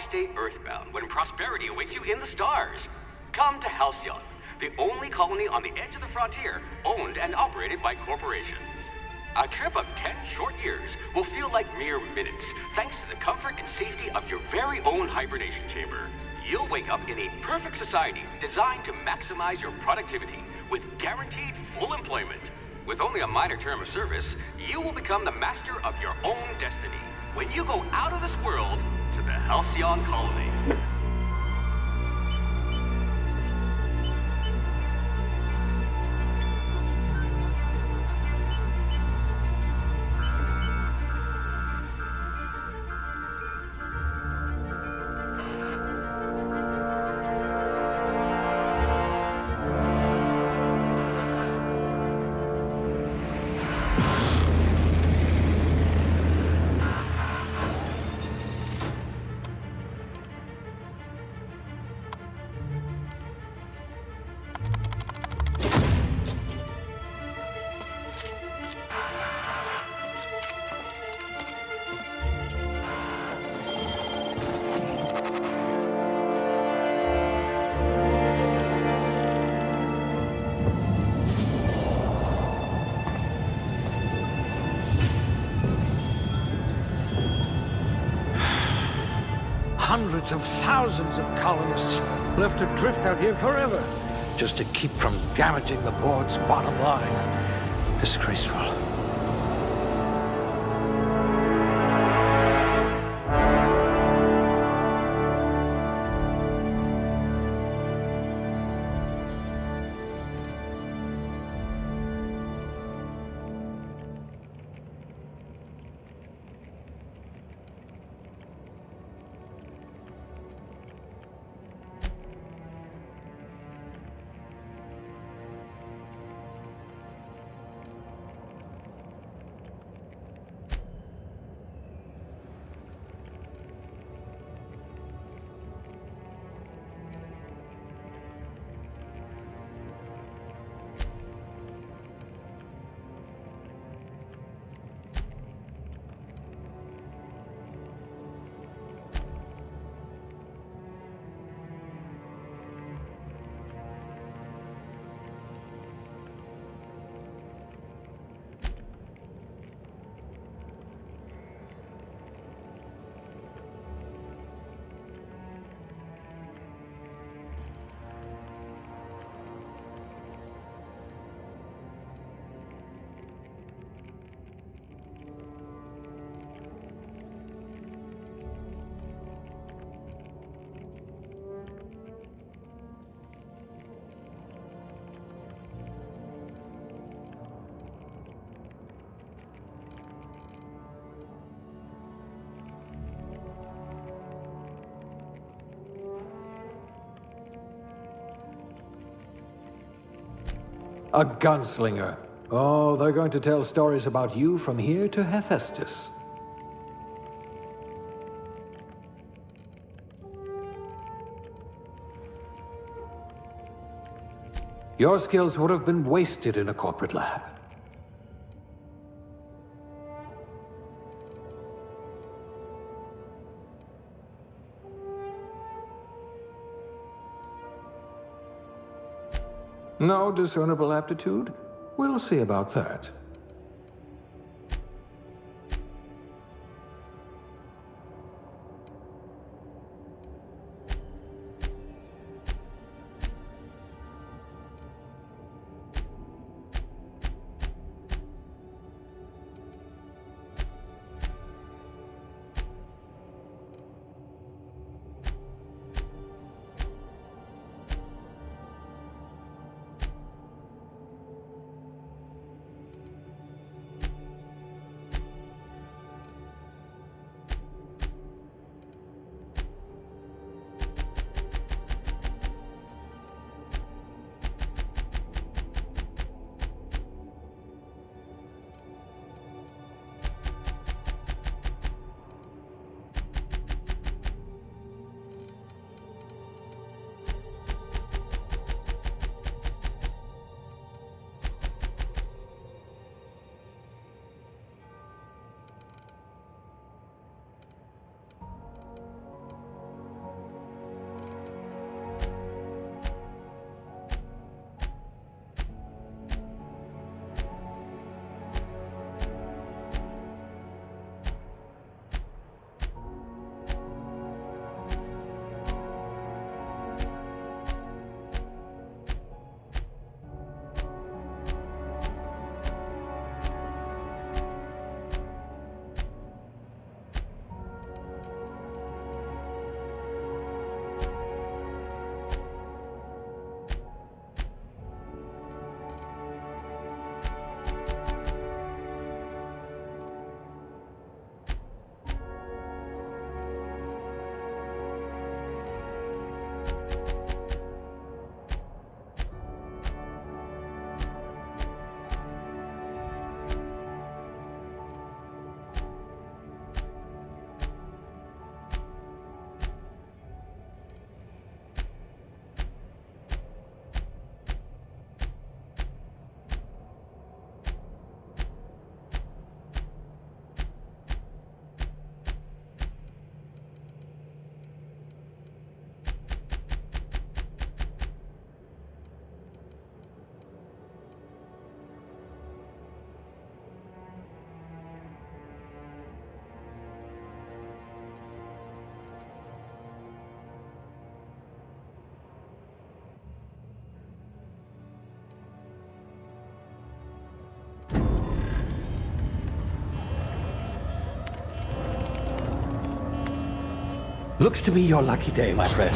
stay earthbound when prosperity awaits you in the stars? Come to Halcyon, the only colony on the edge of the frontier, owned and operated by corporations. A trip of 10 short years will feel like mere minutes, thanks to the comfort and safety of your very own hibernation chamber. You'll wake up in a perfect society designed to maximize your productivity, with guaranteed full employment. With only a minor term of service, you will become the master of your own destiny when you go out of this world to the Halcyon colony. Hundreds of thousands of colonists left adrift out here forever, just to keep from damaging the board's bottom line. Disgraceful. A gunslinger. Oh, they're going to tell stories about you from here to Hephaestus. Your skills would have been wasted in a corporate lab. No discernible aptitude? We'll see about that. Looks to be your lucky day, my friend.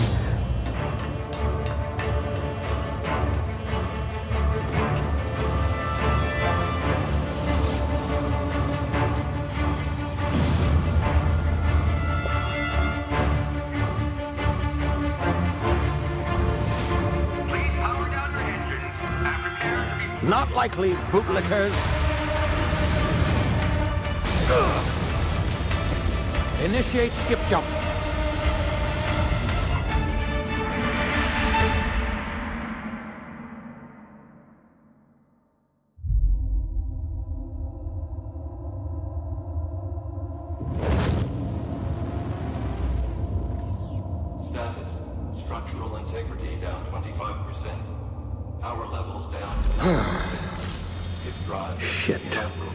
Please power down your engines and prepare to be... Not likely, bootlickers. Initiate skip jump. Status. Structural integrity down 25%. Power levels down 90%. If drive is Shit. inoperable.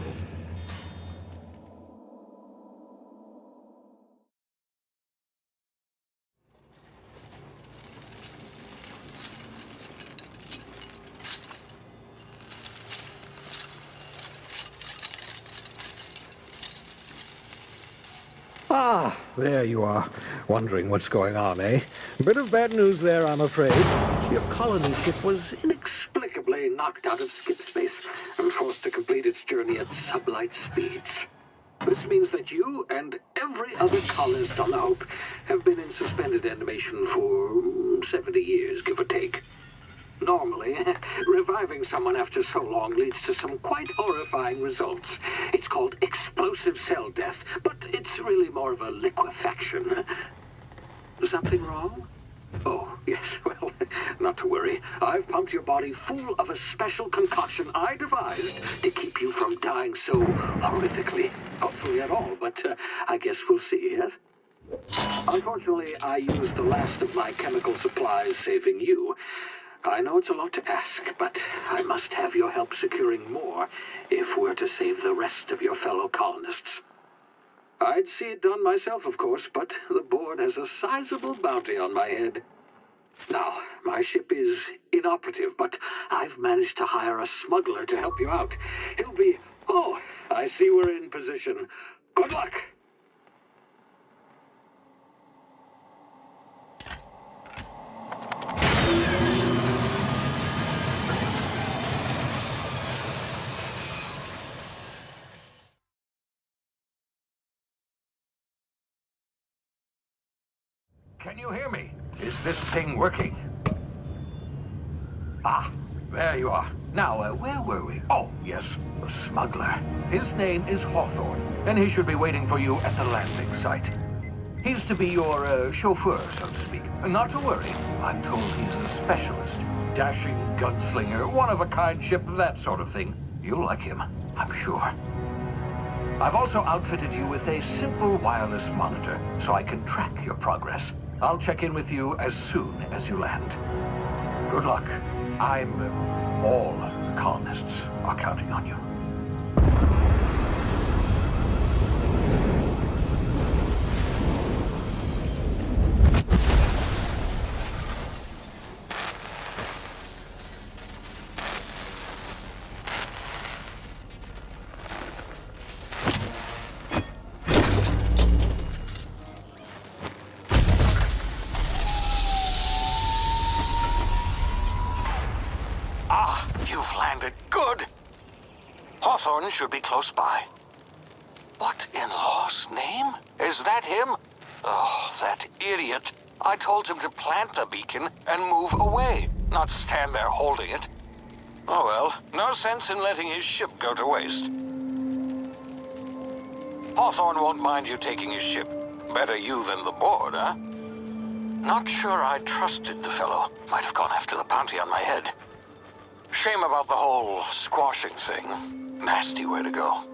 Ah, there you are. Wondering what's going on, eh? Bit of bad news there, I'm afraid. Your colony ship was inexplicably knocked out of skip space and forced to complete its journey at sublight speeds. This means that you and every other colonist on the Hope have been in suspended animation for 70 years, give or take. Normally, reviving someone after so long leads to some quite horrifying results. It's called explosive cell death, but it's really more of a liquefaction. Something wrong? Oh, yes, well, not to worry. I've pumped your body full of a special concoction I devised to keep you from dying so horrifically. Hopefully at all, but I guess we'll see, yes? Unfortunately, I used the last of my chemical supplies saving you. I know it's a lot to ask, but I must have your help securing more if we're to save the rest of your fellow colonists. I'd see it done myself, of course, but the board has a sizable bounty on my head. Now, my ship is inoperative, but I've managed to hire a smuggler to help you out. He'll be... Oh, I see we're in position. Good luck! Can you hear me? Is this thing working? Ah, there you are. Now, where were we? Oh, yes, the smuggler. His name is Hawthorne, and he should be waiting for you at the landing site. He's to be your chauffeur, so to speak. Not to worry. I'm told he's a specialist. Dashing gunslinger, one-of-a-kind ship, that sort of thing. You'll like him, I'm sure. I've also outfitted you with a simple wireless monitor, so I can track your progress. I'll check in with you as soon as you land. Good luck. All the colonists are counting on you. You've landed good. Hawthorne should be close by. What in law's name? Is that him? Oh, that idiot. I told him to plant the beacon and move away, not stand there holding it. Oh well, no sense in letting his ship go to waste. Hawthorne won't mind you taking his ship. Better you than the board, huh? Not sure I trusted the fellow. Might have gone after the bounty on my head. Shame about the whole squashing thing. Nasty way to go.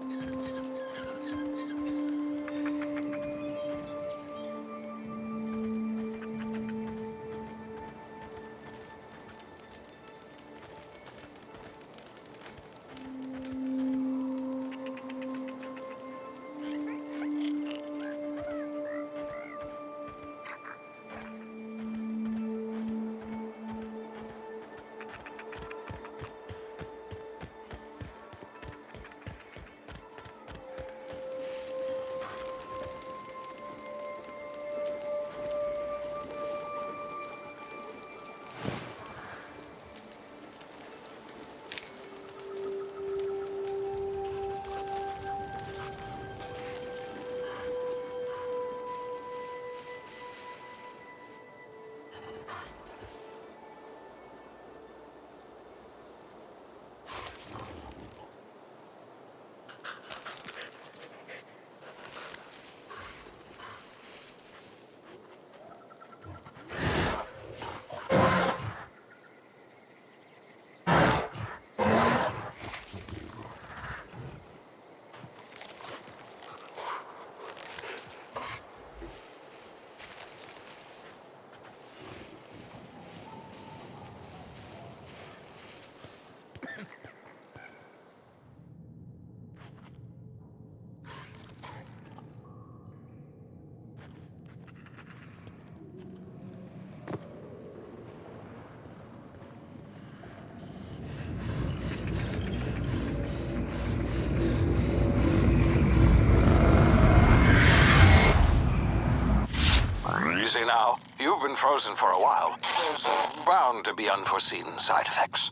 been frozen for a while. There's bound to be unforeseen side effects.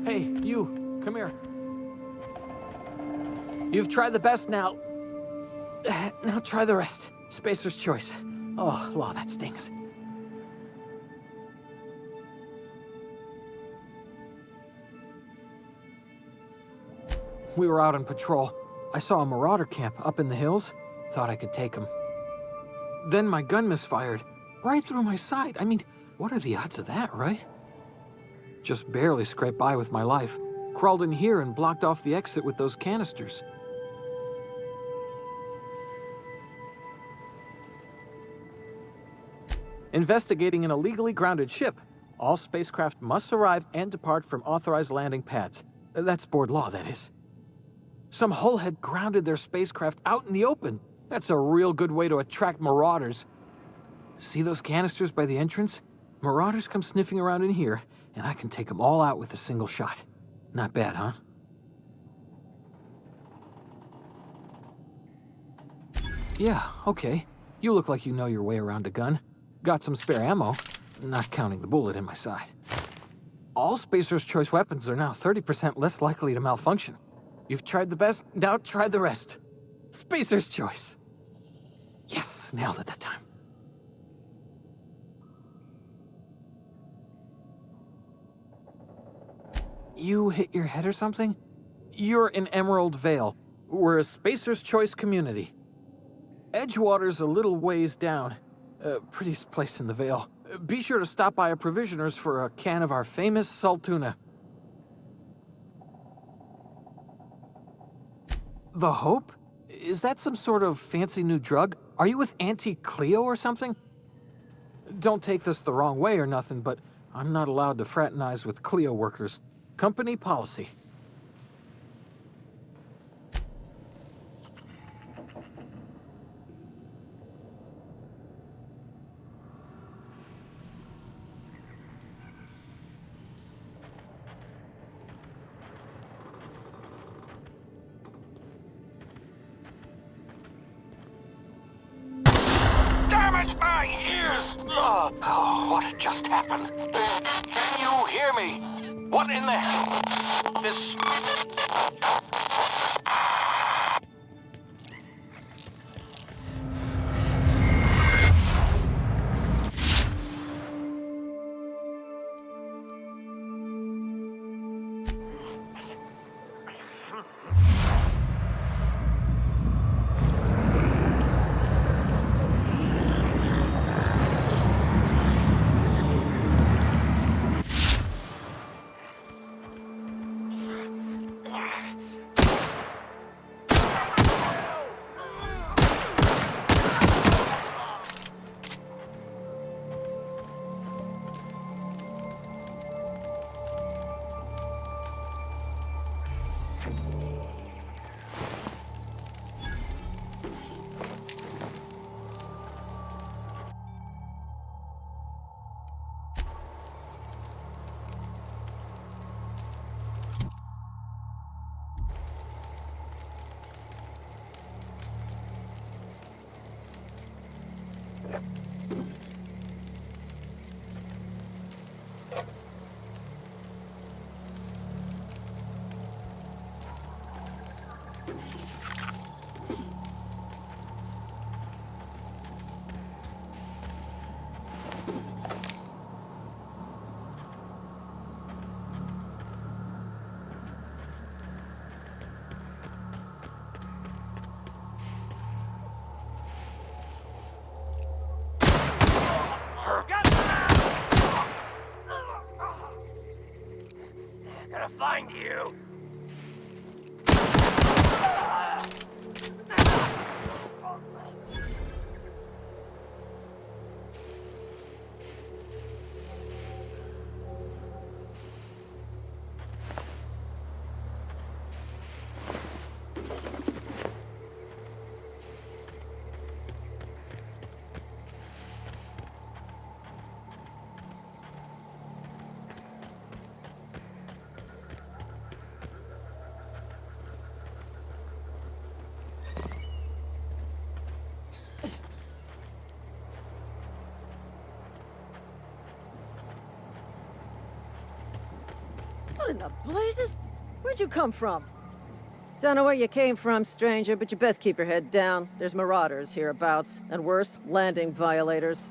Hey, you, come here. You've tried the best now. Now try the rest. Spacer's choice. Oh, law, that stings. We were out on patrol. I saw a marauder camp up in the hills. Thought I could take him. Then my gun misfired. Right through my side. I mean, what are the odds of that, right? Just barely scraped by with my life. Crawled in here and blocked off the exit with those canisters. Investigating an illegally grounded ship. All spacecraft must arrive and depart from authorized landing pads. That's board law, that is. Some hull had grounded their spacecraft out in the open. That's a real good way to attract marauders. See those canisters by the entrance? Marauders come sniffing around in here, and I can take them all out with a single shot. Not bad, huh? Yeah, okay. You look like you know your way around a gun. Got some spare ammo, not counting the bullet in my side. All Spacer's Choice weapons are now 30% less likely to malfunction. You've tried the best, now try the rest. Spacer's Choice. Yes, nailed it that time. You hit your head or something? You're in Emerald Vale. We're a Spacer's Choice community. Edgewater's a little ways down. Prettiest place in the Vale. Be sure to stop by a provisioner's for a can of our famous salt tuna. The Hope? Is that some sort of fancy new drug? Are you with Auntie Cleo or something? Don't take this the wrong way or nothing, but I'm not allowed to fraternize with Cleo workers. Company policy. Damn it, my ears! Oh, what just happened? Can you hear me? What in the hell? This... Gonna find you. What in the blazes? Where'd you come from? Don't know where you came from, stranger, but you best keep your head down. There's marauders hereabouts, and worse, landing violators.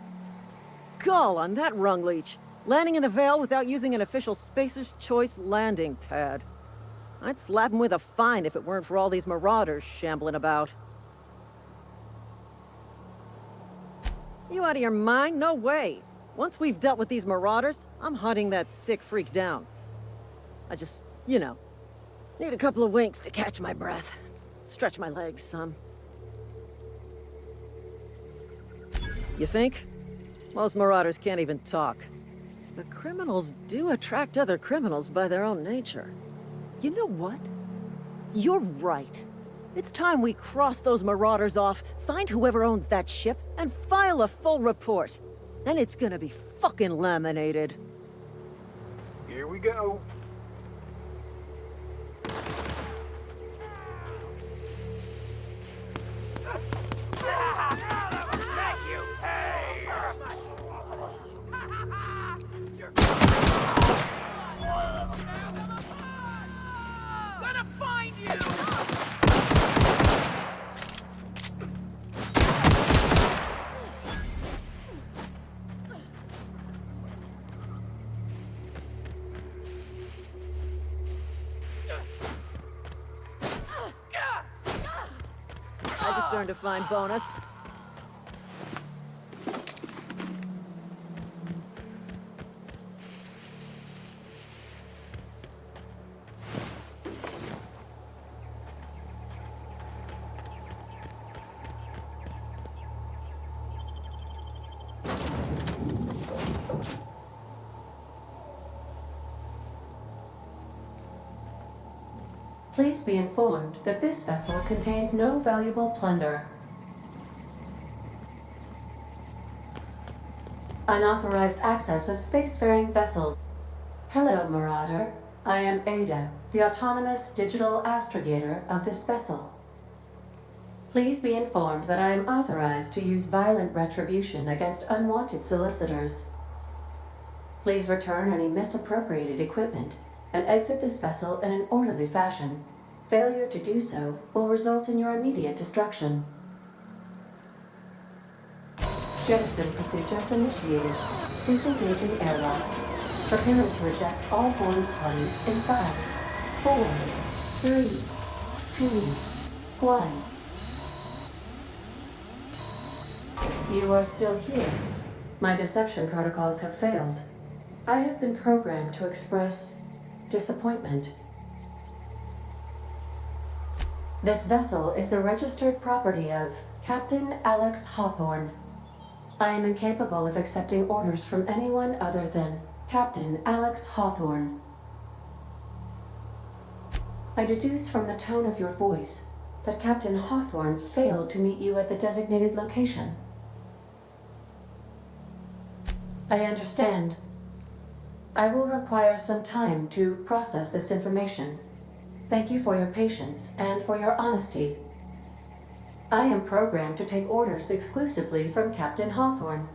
Gall on that rung leech. Landing in the Vale without using an official Spacer's Choice landing pad. I'd slap him with a fine if it weren't for all these marauders shambling about. You out of your mind? No way. Once we've dealt with these marauders, I'm hunting that sick freak down. I just, you know, need a couple of winks to catch my breath. Stretch my legs some. You think? Most marauders can't even talk. But criminals do attract other criminals by their own nature. You know what? You're right. It's time we cross those marauders off, find whoever owns that ship, and file a full report. Then it's gonna be fucking laminated. Here we go. Thank you. Hey. Gonna find you. I just earned a fine bonus. Please be informed that this vessel contains no valuable plunder. Unauthorized access of spacefaring vessels. Hello, Marauder. I am Ada, the autonomous digital astrogator of this vessel. Please be informed that I am authorized to use violent retribution against unwanted solicitors. Please return any misappropriated equipment and exit this vessel in an orderly fashion. Failure to do so will result in your immediate destruction. Jettison procedures initiated. Disengaging airlocks. Preparing to eject all boarding parties in 5, 4, 3, 2, 1. You are still here. My deception protocols have failed. I have been programmed to express disappointment. This vessel is the registered property of Captain Alex Hawthorne. I am incapable of accepting orders from anyone other than Captain Alex Hawthorne. I deduce from the tone of your voice that Captain Hawthorne failed to meet you at the designated location. I understand. I will require some time to process this information. Thank you for your patience and for your honesty. I am programmed to take orders exclusively from Captain Hawthorne.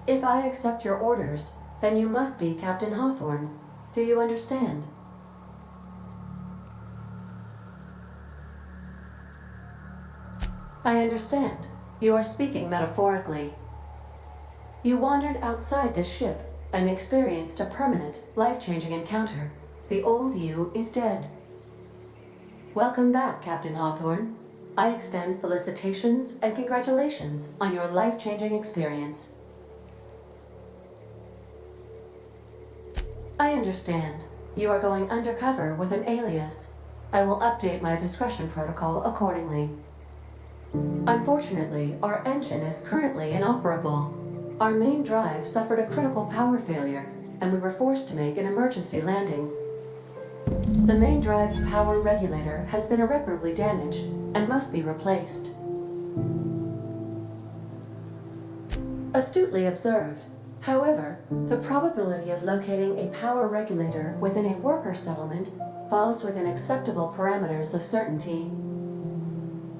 If I accept your orders, then you must be Captain Hawthorne. Do you understand? I understand. You are speaking metaphorically. You wandered outside this ship and experienced a permanent, life-changing encounter. The old you is dead. Welcome back, Captain Hawthorne. I extend felicitations and congratulations on your life-changing experience. I understand. You are going undercover with an alias. I will update my discretion protocol accordingly. Unfortunately, our engine is currently inoperable. Our main drive suffered a critical power failure, and we were forced to make an emergency landing. The main drive's power regulator has been irreparably damaged and must be replaced. Astutely observed. However, the probability of locating a power regulator within a worker settlement falls within acceptable parameters of certainty.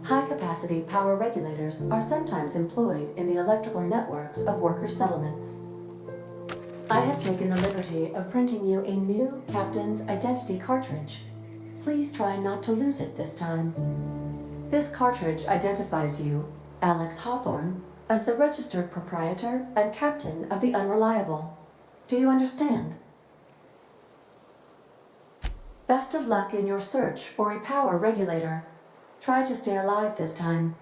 High-capacity power regulators are sometimes employed in the electrical networks of worker settlements. I have taken the liberty of printing you a new Captain's Identity cartridge. Please try not to lose it this time. This cartridge identifies you, Alex Hawthorne, as the registered proprietor and captain of the Unreliable. Do you understand? Best of luck in your search for a power regulator. Try to stay alive this time.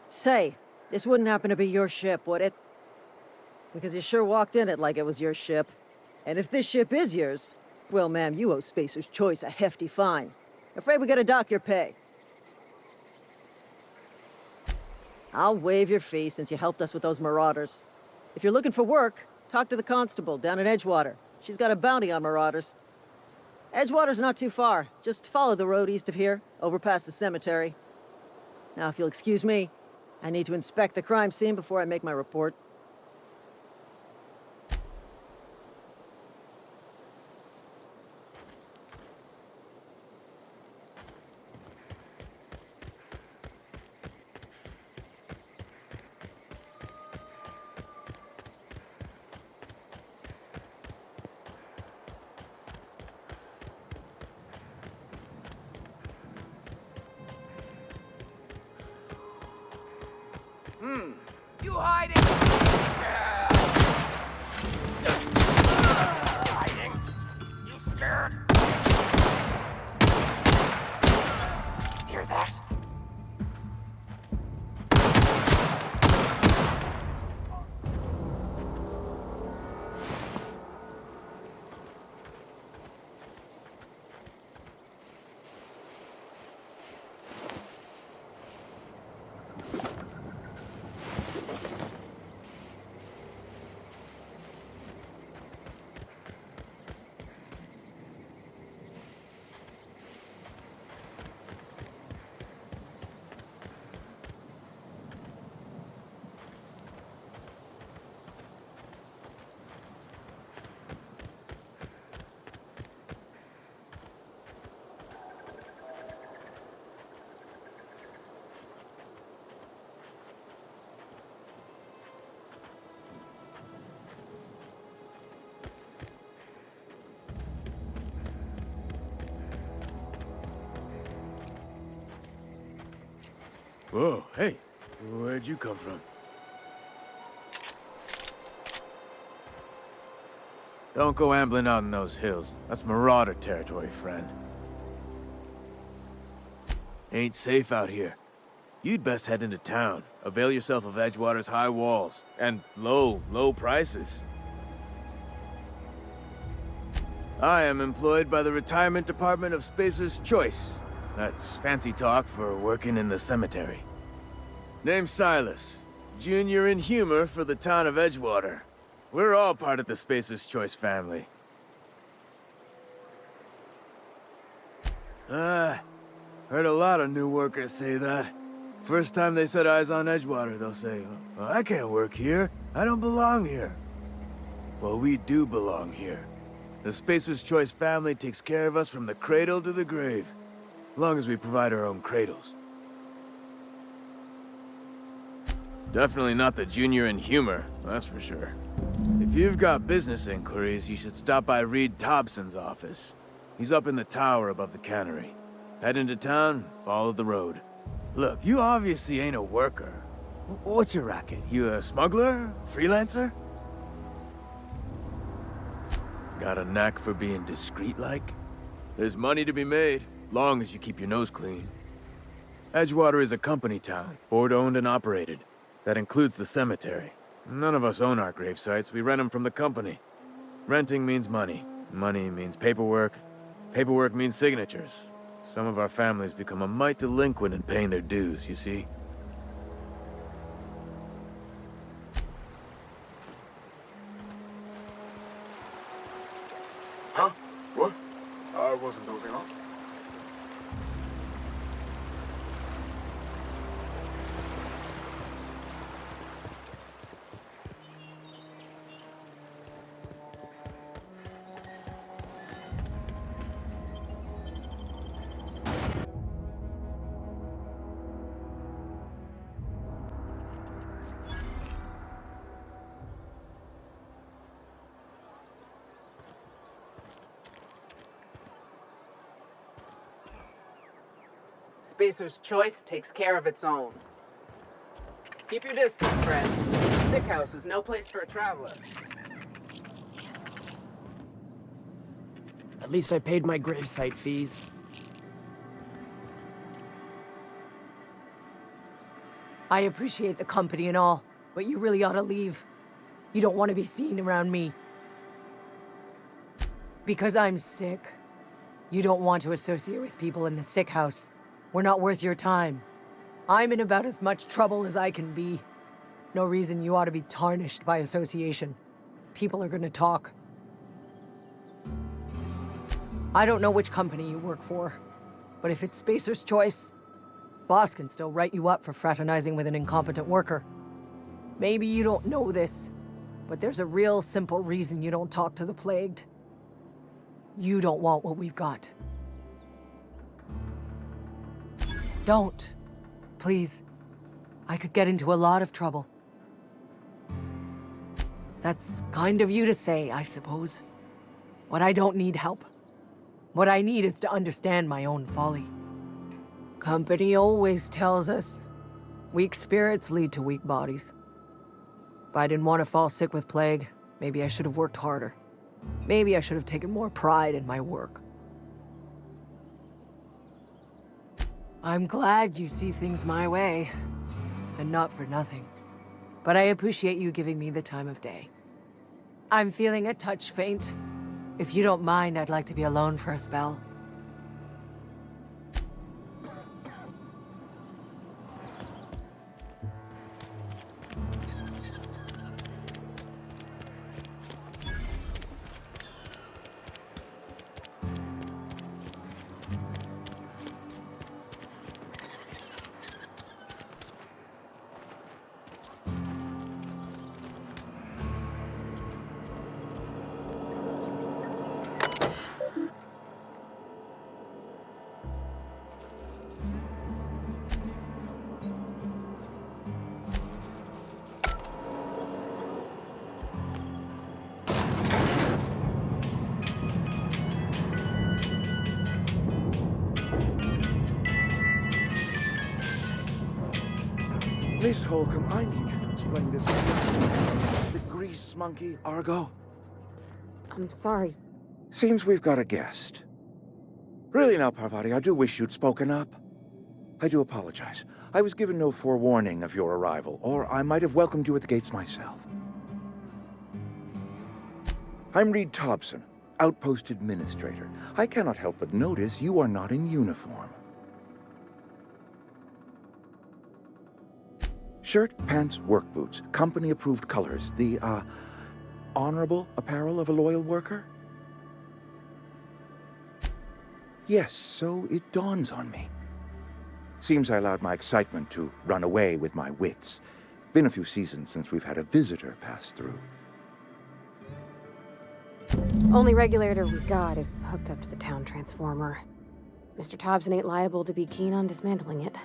Say, this wouldn't happen to be your ship, would it? Because you sure walked in it like it was your ship. And if this ship is yours, well, ma'am, you owe Spacer's Choice a hefty fine. Afraid we gotta dock your pay. I'll waive your fee since you helped us with those marauders. If you're looking for work, talk to the constable down in Edgewater. She's got a bounty on marauders. Edgewater's not too far. Just follow the road east of here, over past the cemetery. Now, if you'll excuse me, I need to inspect the crime scene before I make my report. You hiding? Hiding? You scared? Hear that? Whoa, hey, where'd you come from? Don't go ambling out in those hills. That's marauder territory, friend. Ain't safe out here. You'd best head into town. Avail yourself of Edgewater's high walls and low prices. I am employed by the Retirement Department of Spacer's Choice. That's fancy talk for working in the cemetery. Name's Silas, junior in humor for the town of Edgewater. We're all part of the Spacer's Choice family. Heard a lot of new workers say that. First time they set eyes on Edgewater, they'll say, "Well, I can't work here. I don't belong here." Well, we do belong here. The Spacer's Choice family takes care of us from the cradle to the grave, as long as we provide our own cradles. Definitely not the junior in humor, that's for sure. If you've got business inquiries, you should stop by Reed Thompson's office. He's up in the tower above the cannery. Head into town, follow the road. Look, you obviously ain't a worker. What's your racket? You a smuggler? Freelancer? Got a knack for being discreet-like? There's money to be made, long as you keep your nose clean. Edgewater is a company town, board-owned and operated. That includes the cemetery. None of us own our grave sites, we rent them from the company. Renting means money. Money means paperwork. Paperwork means signatures. Some of our families become a mite delinquent in paying their dues, you see? Huh? What? I wasn't dozing off. Spacer's Choice takes care of its own. Keep your distance, friend. Sick house is no place for a traveler. At least I paid my gravesite fees. I appreciate the company and all, but you really ought to leave. You don't want to be seen around me. Because I'm sick. You don't want to associate with people in the sick house. We're not worth your time. I'm in about as much trouble as I can be. No reason you ought to be tarnished by association. People are gonna talk. I don't know which company you work for, but if it's Spacer's Choice, boss can still write you up for fraternizing with an incompetent worker. Maybe you don't know this, but there's a real simple reason you don't talk to the plagued. You don't want what we've got. Don't. Please. I could get into a lot of trouble. That's kind of you to say, I suppose. But I don't need help. What I need is to understand my own folly. Company always tells us, weak spirits lead to weak bodies. If I didn't want to fall sick with plague, maybe I should have worked harder. Maybe I should have taken more pride in my work. I'm glad you see things my way, and not for nothing. But I appreciate you giving me the time of day. I'm feeling a touch faint. If you don't mind, I'd like to be alone for a spell. Miss Holcomb, I need you to explain this. The grease monkey, Argo? I'm sorry. Seems we've got a guest. Really now, Parvati, I do wish you'd spoken up. I do apologize. I was given no forewarning of your arrival, or I might have welcomed you at the gates myself. I'm Reed Thompson, Outpost Administrator. I cannot help but notice you are not in uniform. Shirt, pants, work boots, company-approved colors. The, honorable apparel of a loyal worker? Yes, so it dawns on me. Seems I allowed my excitement to run away with my wits. Been a few seasons since we've had a visitor pass through. Only regulator we got is hooked up to the town transformer. Mr. Thompson ain't liable to be keen on dismantling it.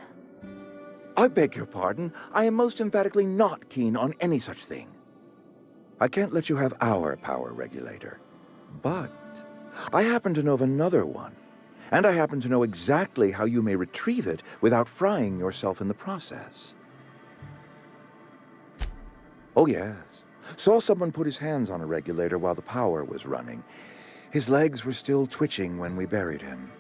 I beg your pardon. I am most emphatically not keen on any such thing. I can't let you have our power regulator. But I happen to know of another one. And I happen to know exactly how you may retrieve it without frying yourself in the process. Oh, yes. Saw someone put his hands on a regulator while the power was running. His legs were still twitching when we buried him.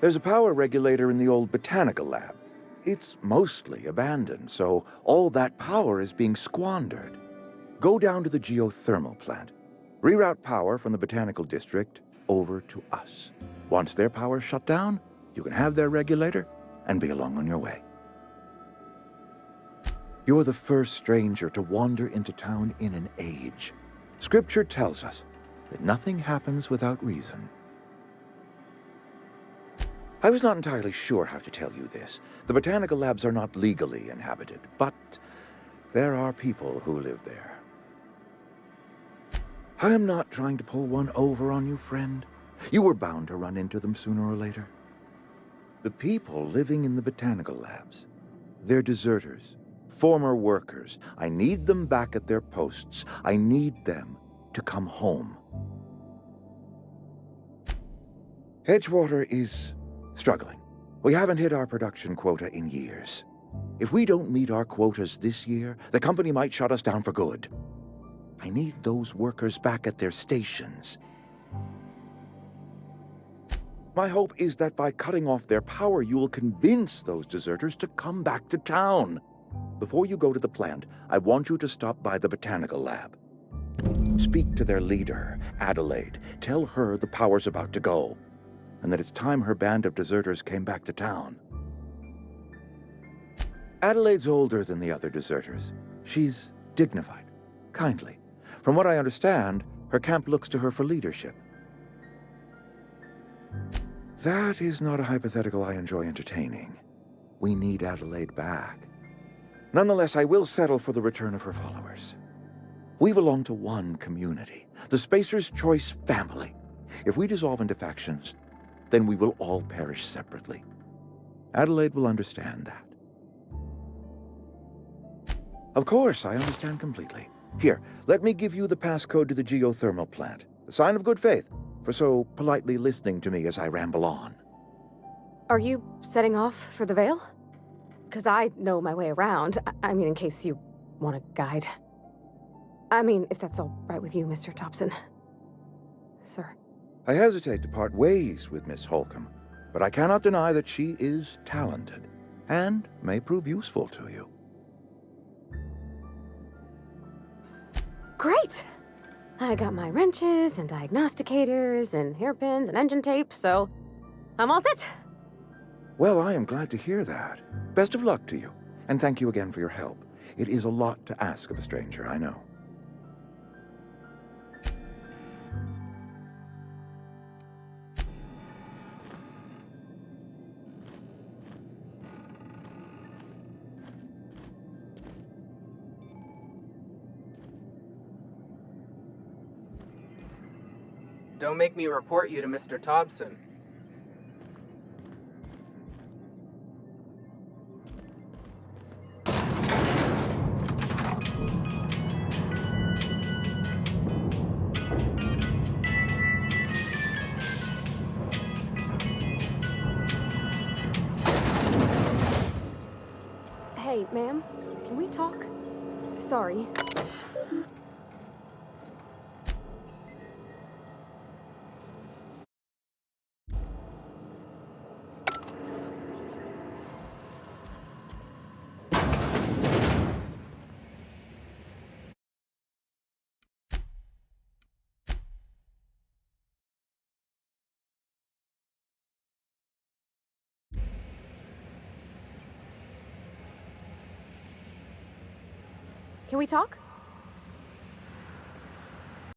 There's a power regulator in the old botanical lab. It's mostly abandoned, so all that power is being squandered. Go down to the geothermal plant. Reroute power from the botanical district over to us. Once their power's shut down, you can have their regulator and be along on your way. You're the first stranger to wander into town in an age. Scripture tells us that nothing happens without reason. I was not entirely sure how to tell you this. The botanical labs are not legally inhabited, but there are people who live there. I am not trying to pull one over on you, friend. You were bound to run into them sooner or later. The people living in the botanical labs, they're deserters, former workers. I need them back at their posts. I need them to come home. Edgewater is struggling. We haven't hit our production quota in years. If we don't meet our quotas this year, the company might shut us down for good. I need those workers back at their stations. My hope is that by cutting off their power, you will convince those deserters to come back to town. Before you go to the plant, I want you to stop by the botanical lab. Speak to their leader, Adelaide. Tell her the power's about to go, and that it's time her band of deserters came back to town. Adelaide's older than the other deserters. She's dignified, kindly. From what I understand, her camp looks to her for leadership. That is not a hypothetical I enjoy entertaining. We need Adelaide back. Nonetheless, I will settle for the return of her followers. We belong to one community, the Spacer's Choice family. If we dissolve into factions, then we will all perish separately. Adelaide will understand that. Of course, I understand completely. Here, let me give you the passcode to the geothermal plant. A sign of good faith for so politely listening to me as I ramble on. Are you setting off for the Vale? Because I know my way around. I mean, in case you want a guide. I mean, if that's all right with you, Mr. Thompson. Sir. I hesitate to part ways with Miss Holcomb, but I cannot deny that she is talented and may prove useful to you. Great! I got my wrenches and diagnosticators and hairpins and engine tape, so I'm all set. Well, I am glad to hear that. Best of luck to you, and thank you again for your help. It is a lot to ask of a stranger, I know. Don't make me report you to Mr. Thompson. Hey, ma'am, can we talk? Sorry. Can we talk?